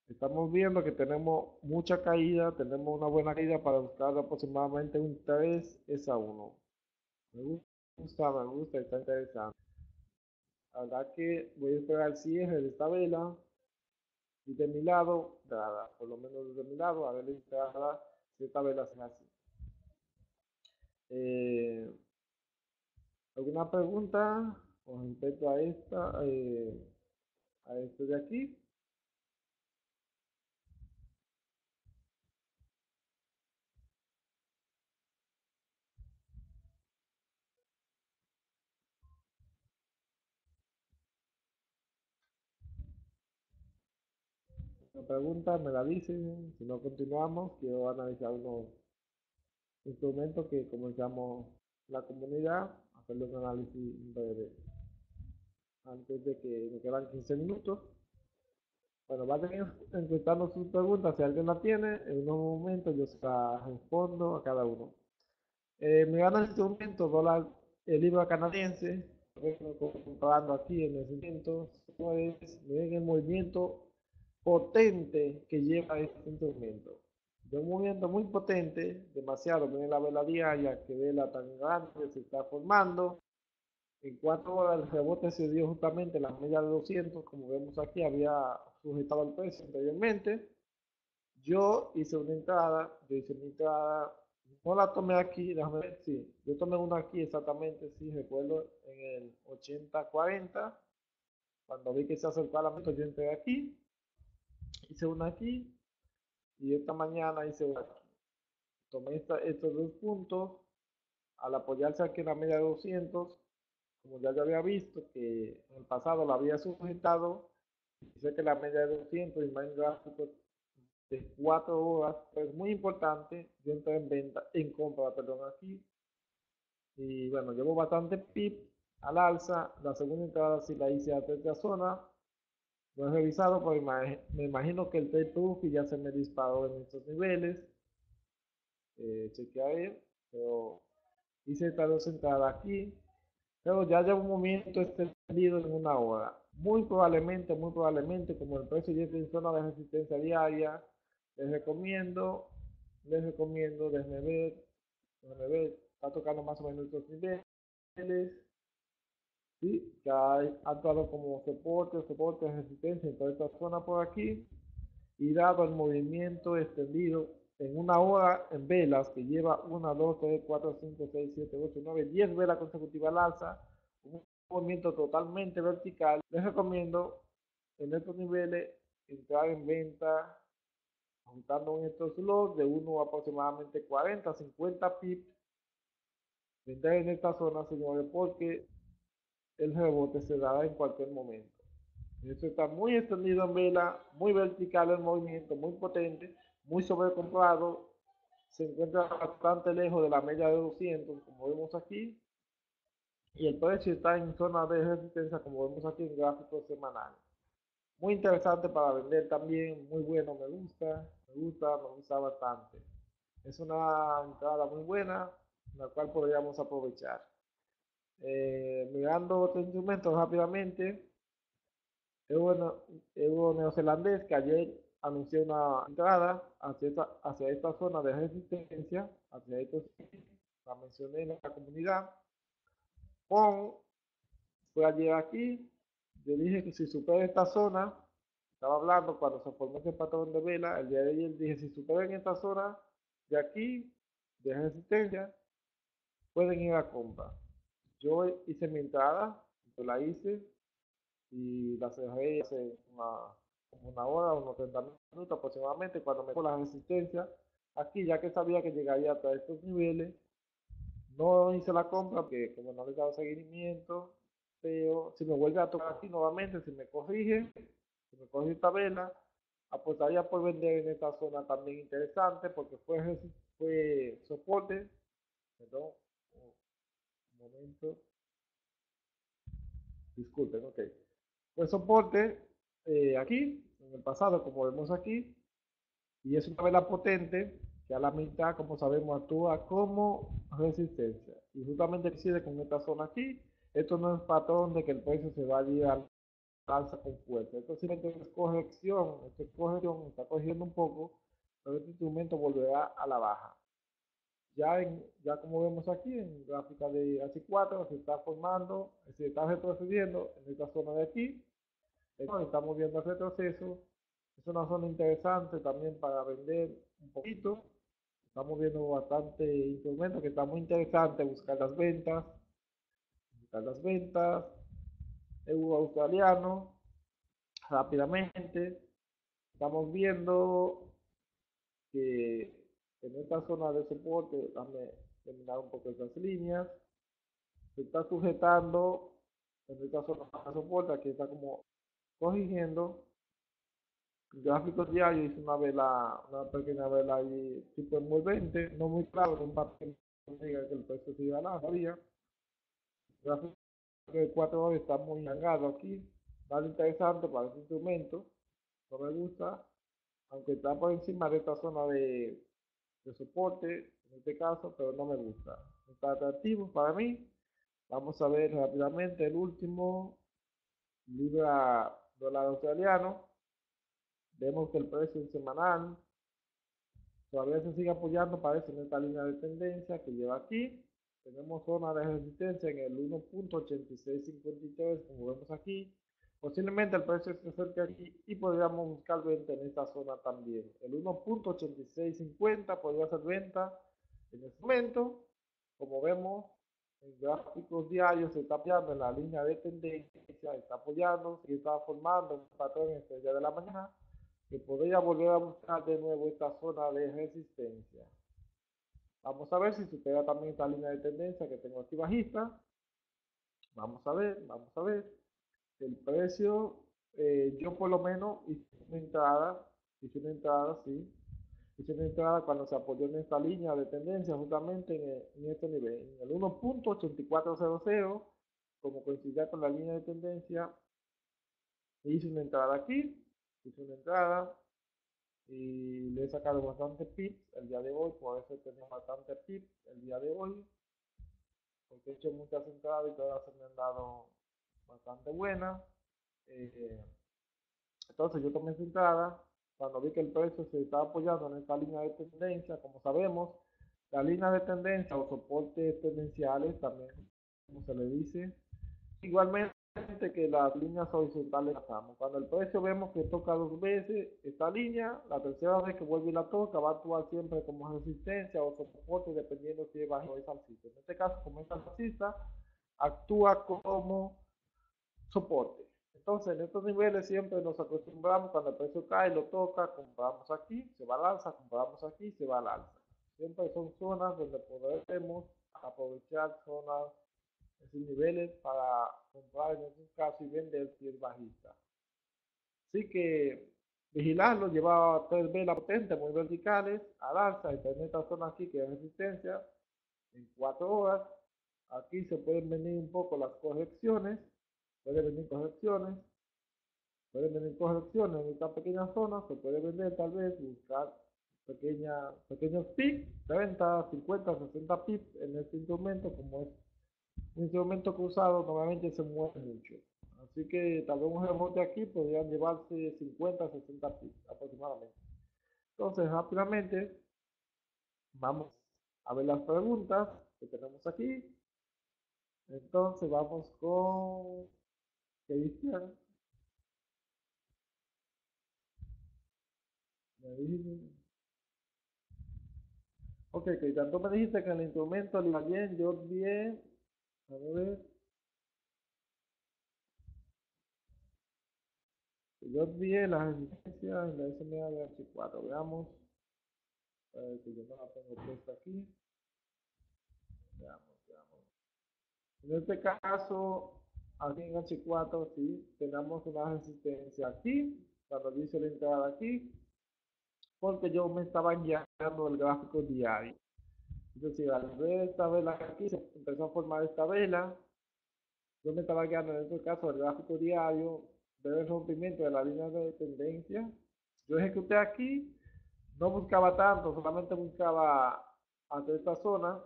Estamos viendo que tenemos mucha caída, tenemos una buena caída para buscar aproximadamente un 3 a 1. Me gusta, está interesante. La verdad que voy a esperar el cierre de esta vela y de mi lado, nada, por lo menos de mi lado, a ver la entrada si esta vela se así. Eh, ¿Alguna pregunta con respecto a a esto de aquí? La pregunta me la dicen, si no continuamos, quiero analizar unos instrumentos que comenzamos la comunidad, hacerle un análisis breve antes de que me quedan 15 minutos. Bueno, va a tener encuestando sus preguntas, si alguien la tiene, en unos momentos yo se la respondo a cada uno. Me gana el instrumento dólar, el libra canadiense, comprando aquí en el momento, miren el movimiento potente que lleva este instrumento. De un movimiento muy potente, demasiado, miren la vela diaria, que vela tan grande se está formando. En 4 horas el rebote se dio justamente en la media de 200, como vemos aquí, había sujetado el precio anteriormente. Yo hice una entrada, no la tomé aquí, déjame ver, sí, yo tomé una aquí exactamente, sí, recuerdo, en el 80-40, cuando vi que se acercaba la meta, yo entré aquí, hice una aquí, y esta mañana hice una aquí. Tomé estos dos puntos, al apoyarse aquí en la media de 200, como ya yo había visto que en el pasado la había sujetado, sé que la media de 200 y más en gráficos de 4 horas, es muy importante. Yo entré en venta, en compra, perdón, aquí. Y bueno, llevo bastante pip al alza. La segunda entrada sí la hice a esta zona. Lo he revisado, porque me imagino que el take profit ya se me disparó en estos niveles. Chequearé, pero hice estas dos entradas aquí. Pero ya lleva un movimiento extendido en una hora. Muy probablemente, como el precio ya está en zona de resistencia diaria, les recomiendo, déjenme ver, está tocando más o menos estos niveles, ¿sí? Que ha actuado como soporte, resistencia en toda esta zona por aquí, y dado el movimiento extendido en una hora en velas, que lleva 1, 2, 3, 4, 5, 6, 7, 8, 9, 10 velas consecutivas al alza, un movimiento totalmente vertical, les recomiendo en estos niveles entrar en venta juntando en estos lots de uno aproximadamente 40, 50 pips, vender en esta zona, señores, porque el rebote se dará en cualquier momento. Esto está muy extendido en vela, muy vertical el movimiento, muy potente, muy sobrecomprado, se encuentra bastante lejos de la media de 200, como vemos aquí, y el precio está en zona de resistencia, como vemos aquí en gráficos semanales. Muy interesante para vender también, muy bueno, me gusta bastante. Es una entrada muy buena, la cual podríamos aprovechar. Mirando otro instrumento rápidamente, euro neozelandés que ayer anunció una entrada hacia esta zona de resistencia, hacia estos, la mencioné en la comunidad. Con fue ayer aquí, yo dije que si supera esta zona, estaba hablando cuando se formó ese patrón de vela, el día de ayer dije si superan esta zona de aquí, de resistencia, pueden ir a compra. Yo hice mi entrada, yo la hice y la cerré hace como una hora, unos 30 minutos aproximadamente, cuando me dio la resistencia. Aquí, ya que sabía que llegaría hasta estos niveles, no hice la compra porque como no le he dado seguimiento, pero si me vuelve a tocar aquí nuevamente, si me corrige esta vela, apostaría por vender en esta zona también interesante porque fue soporte, perdón, un momento, disculpen, ok. Fue soporte aquí, en el pasado, como vemos aquí, y es una vela potente que a la mitad, como sabemos, actúa como resistencia. Y justamente coincide con esta zona aquí. Esto no es patrón de que el precio se vaya a alza con fuerza. Esto simplemente es corrección. Esta corrección está corrigiendo un poco, pero este instrumento volverá a la baja. Ya como vemos aquí en gráfica de H4 se está formando, se está retrocediendo en esta zona de aquí. Estamos viendo el retroceso. Es una zona interesante también para vender un poquito. Estamos viendo bastante instrumentos que está muy interesante buscar las ventas. Buscar las ventas. Euro australiano. Rápidamente. Estamos viendo que en esta zona de soporte, déjame terminar un poco esas líneas. Se está sujetando en esta zona de soporte. Aquí está como corrigiendo. Gráficos diarios hice una pequeña vela ahí tipo envolvente, no muy claro, un papel que diga que el precio siga a la todavía. Gráfico de 4 horas está muy langado aquí, nada interesante para este instrumento, no me gusta, aunque está por encima de esta zona de soporte, en este caso, pero no me gusta. Está atractivo para mí. Vamos a ver rápidamente el último, libra dólar australiano. Vemos que el precio en semanal todavía se sigue apoyando, parece, en esta línea de tendencia que lleva aquí. Tenemos zona de resistencia en el 1.8653, como vemos aquí. Posiblemente el precio se acerque aquí y podríamos buscar venta en esta zona también. El 1.8650 podría ser venta en este momento. Como vemos, en gráficos diarios se está apoyando en la línea de tendencia, está apoyando, se está formando un patrón este día de la mañana que podría volver a buscar de nuevo esta zona de resistencia. Vamos a ver si supera también esta línea de tendencia que tengo aquí bajista. Vamos a ver. El precio, yo por lo menos hice una entrada, sí. Hice una entrada cuando se apoyó en esta línea de tendencia, justamente en este nivel, en el 1.8400, como coincidía con la línea de tendencia. Hice una entrada aquí, hice una entrada, y le he sacado bastante pips el día de hoy, por eso tengo bastante pips el día de hoy, porque he hecho muchas entradas y todas se me han dado bastante buenas. Eh, entonces yo tomé esa entrada cuando vi que el precio se estaba apoyando en esta línea de tendencia. Como sabemos, la línea de tendencia o soportes tendenciales también, como se le dice, igualmente que las líneas horizontales pasamos. Cuando el precio vemos que toca dos veces esta línea, la tercera vez que vuelve y la toca va a actuar siempre como resistencia o soporte dependiendo si es bajo o es alcista. En este caso, como es alcista, actúa como soporte. Entonces, en estos niveles siempre nos acostumbramos, cuando el precio cae, lo toca, compramos aquí, se va al alza, compramos aquí, se va al alza. Siempre son zonas donde podemos aprovechar zonas, esos niveles para comprar en esos casos y vender si es bajista. Así que vigilarlo, lleva tres velas potentes muy verticales al alza, y en esta zona aquí que es resistencia, en 4 horas. Aquí se pueden venir un poco las correcciones, pueden venir correcciones, en esta pequeña zona, se puede vender tal vez, buscar pequeños pips, 30, 50, 60 pips en este instrumento, como es un instrumento cruzado, normalmente se mueve mucho. Así que tal vez un rebote aquí podrían llevarse 50, 60 pips aproximadamente. Entonces, rápidamente, vamos a ver las preguntas que tenemos aquí. Entonces, vamos con Cristian. Ok, Cristian, tú me dijiste que el instrumento le iba bien, yo bien. A ver, yo bien la resistencia en la SMA de H4. Veamos, que yo no la tengo puesta aquí. Veamos, veamos. En este caso, aquí en H4, sí, tenemos una resistencia aquí, cuando dice la entrada aquí, porque yo me estaba guiando el gráfico diario. Es decir, al ver esta vela aquí, se empezó a formar esta vela. Yo me estaba guiando en este caso el gráfico diario, ver el rompimiento de la línea de tendencia. Yo ejecuté aquí, no buscaba tanto, solamente buscaba hasta esta zona,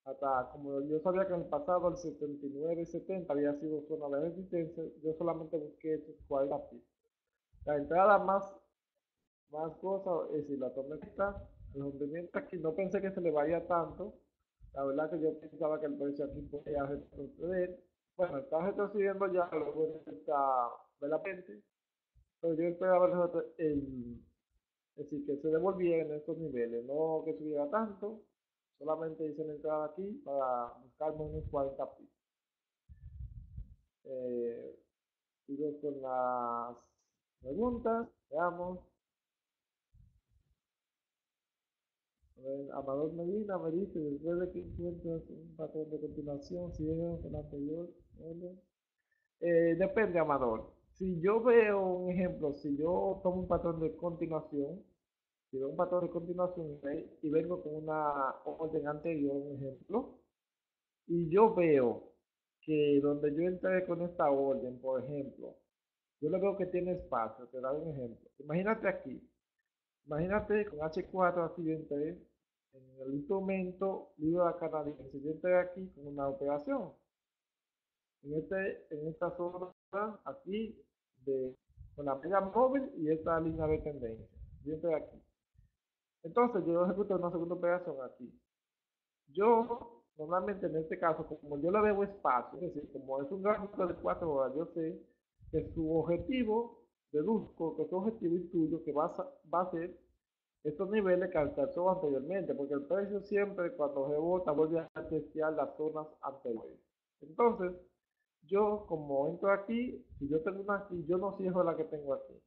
hasta como yo sabía que en el pasado el 79 y 70 había sido zona de resistencia, yo solamente busqué esos 40 pips. La entrada más cosa, es decir, la tormenta, el hundimiento aquí, no pensé que se le vaya tanto. La verdad que yo pensaba que el precio aquí podía retroceder. Bueno, está retrocediendo ya luego de esta de la 20, pero yo esperaba es decir, que se devolviera en estos niveles, no que subiera tanto. Solamente hice la entrada aquí para buscarme unos 40 pips. Eh, Sigo con las preguntas, veamos. A ver, Amador Medina me dice, después de que encuentras un patrón de continuación, si es el anterior, ¿vale? Depende, Amador. Si yo veo un ejemplo, si yo tomo un patrón de continuación, si veo un patrón de continuación y vengo con una orden anterior, un ejemplo, y yo veo que donde yo entré con esta orden, por ejemplo, yo le veo que tiene espacio, te da un ejemplo. Imagínate aquí, imagínate con H4 así yo entré en el instrumento libra canadiense. Yo entré aquí con una operación. En esta zona aquí con la media móvil y esta línea de tendencia. Yo entré aquí. Entonces yo ejecuto una segunda operación aquí. Yo normalmente en este caso, como yo le debo espacio, es decir, como es un gráfico de 4 horas, yo sé que su objetivo, deduzco que su objetivo intuyo que va a ser estos niveles que alcanzó anteriormente, porque el precio siempre cuando rebota vuelve a testear las zonas anteriores. Entonces, yo como entro aquí, si yo tengo una aquí, yo no cierro la que tengo aquí.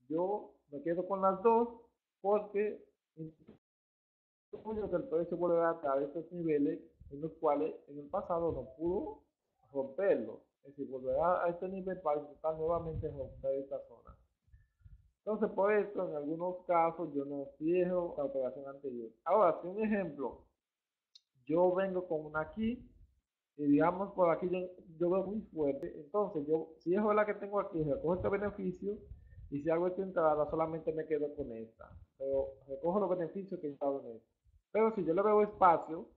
Yo me quedo con las dos porque intuyo que el precio vuelve a dar estos niveles en los cuales en el pasado no pudo romperlo. Es decir, volverá a este nivel para intentar nuevamente romper esta zona. Entonces, por eso, en algunos casos, yo no cierro la operación anterior. Ahora, si un ejemplo, yo vengo con una aquí y digamos por aquí yo veo muy fuerte, entonces yo cierro la que tengo aquí, recojo este beneficio y si hago esta entrada solamente me quedo con esta. Pero recojo los beneficios que he estado en esta. Pero si yo le veo espacio,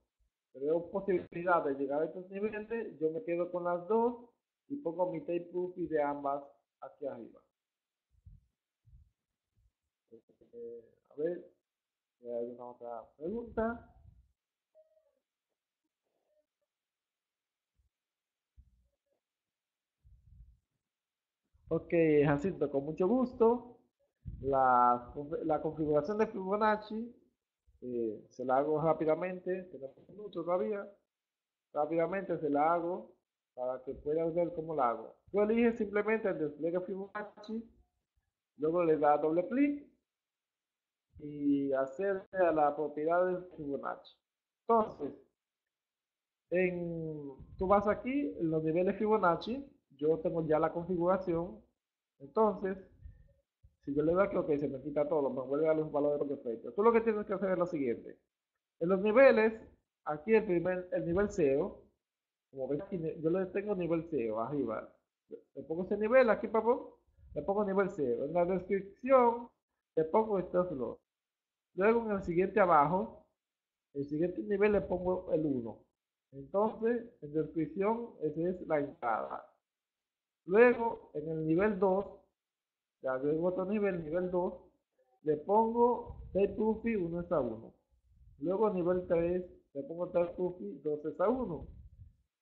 le veo posibilidad de llegar a estos niveles, yo me quedo con las dos y pongo mi take profit de ambas aquí arriba. A ver, si hay alguna otra pregunta. Ok, Jacinto, con mucho gusto. La configuración de Fibonacci se la hago rápidamente, tenemos un minuto todavía. Rápidamente se la hago. para que puedas ver cómo lo hago. Tú eliges simplemente el despliegue Fibonacci, luego le das doble clic y accede a la propiedad de Fibonacci. Entonces, tú vas aquí en los niveles Fibonacci, yo tengo ya la configuración, entonces, si yo le doy aquí, ok, se me quita todo, me vuelve a los valores perfectos. Tú lo que tienes que hacer es lo siguiente. En los niveles, aquí el nivel 0, como ves aquí, yo le tengo nivel 0 arriba. Le pongo ese nivel aquí, papá, le pongo nivel 0. En la descripción, le pongo estos los. Luego en el siguiente abajo, el siguiente nivel le pongo el 1. Entonces, en descripción, esa es la entrada. Luego, en el nivel 2, ya luego otro nivel 2, le pongo T-Tuffy 1 es a 1. Luego nivel 3, le pongo T-Tuffy 2 es a 1.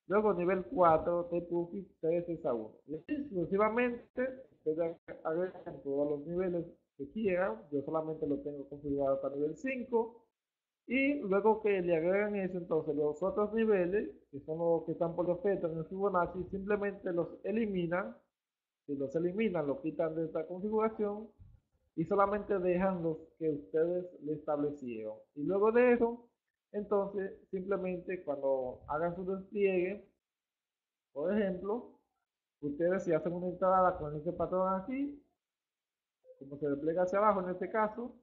Luego nivel 4, T-Tuffy 3 es a 1. Y así sucesivamente, ustedes agregan todos los niveles que quieran. Yo solamente lo tengo configurado hasta nivel 5. Y luego que le agregan eso, entonces los otros niveles, que son los que están por defecto en el Fibonacci, simplemente los eliminan. Si los eliminan, lo quitan de esta configuración y solamente dejan los que ustedes le establecieron. Y luego de eso, entonces simplemente cuando hagan su despliegue, por ejemplo, ustedes si hacen una entrada con ese patrón así, como se despliega hacia abajo en este caso,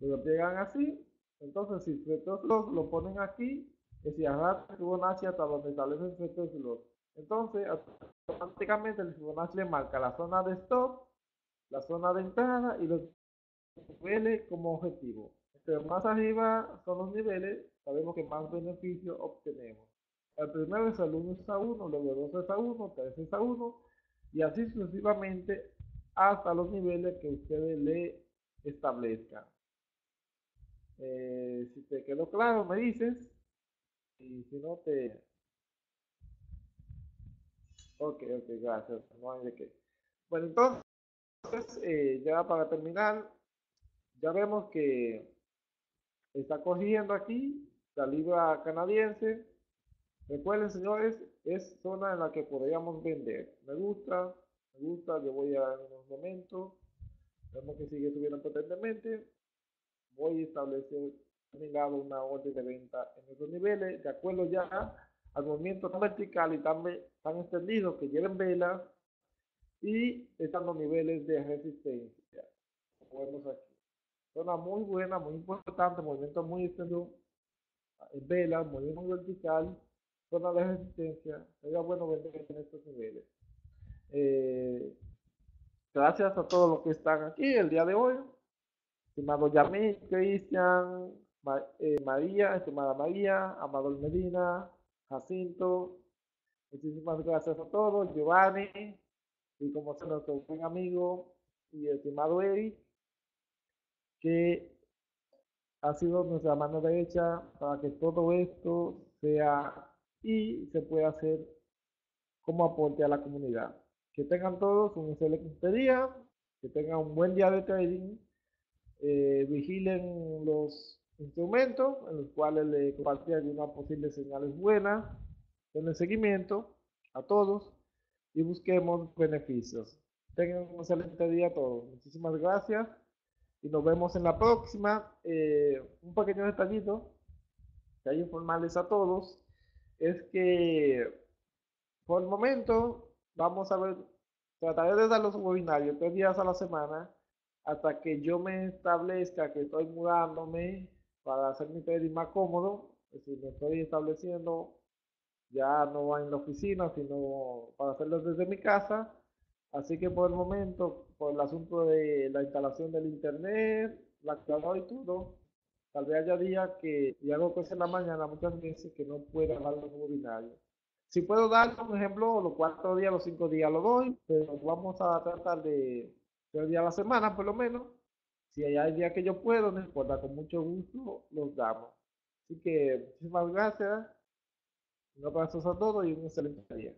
lo despliegan así. Entonces, si estos lo ponen aquí, y si arrastran el Fibonacci hasta donde establecen estos los. Entonces, automáticamente el Fibonacci le marca la zona de stop, la zona de entrada y los niveles como objetivo. Entre más arriba son los niveles, sabemos que más beneficio obtenemos. El primero es el 1 es a 1, luego 2 es a 1, 3 es a 1, y así sucesivamente hasta los niveles que ustedes le establezcan. Si te quedó claro, me dices, y si no te... Ok, ok, gracias, no hay de qué. Bueno, entonces, ya para terminar, ya vemos que está cogiendo aquí la libra canadiense. Recuerden, señores, es zona en la que podríamos vender. Me gusta, yo voy a en unos momentos. Vemos que sigue subiendo potentemente. Voy a establecer una orden de venta en esos niveles, de acuerdo ya al movimiento tan vertical y tan extendido que lleven velas y están los niveles de resistencia. Como vemos aquí. Zona muy buena, muy importante, movimiento muy extendido vela, movimiento vertical, zona de resistencia. Sería bueno vender en estos niveles. Eh, Gracias a todos los que están aquí el día de hoy. Estimado Yamil, Cristian, María, estimada María, Amador Medina, Jacinto. Muchísimas gracias a todos. Giovanni, y como se nuestro buen amigo y estimado Eric, que ha sido nuestra mano derecha para que todo esto sea y se pueda hacer como aporte a la comunidad. Que tengan todos un excelente día, que tengan un buen día de trading, vigilen los instrumentos en los cuales le compartí algunas posibles señales buenas, denle seguimiento a todos y busquemos beneficios. Tengan un excelente día a todos. Muchísimas gracias y nos vemos en la próxima. Un pequeño detallito que hay que informarles a todos es que por el momento vamos a ver, trataré de dar los webinarios 3 días a la semana hasta que yo me establezca que estoy mudándome para hacer mi trading más cómodo. Es decir, me estoy estableciendo ya no en la oficina, sino para hacerlo desde mi casa. Así que por el momento, por el asunto de la instalación del internet, la computadora y todo, tal vez haya días que, y hago cosas en la mañana muchas veces que no pueda dar los webinarios. Si puedo dar, por ejemplo, los 4 días, los 5 días lo doy, pero vamos a tratar de 3 días a la semana por lo menos. Si hay días que yo puedo, no importa, con mucho gusto los damos. Así que muchísimas gracias, un abrazo a todos y un excelente día.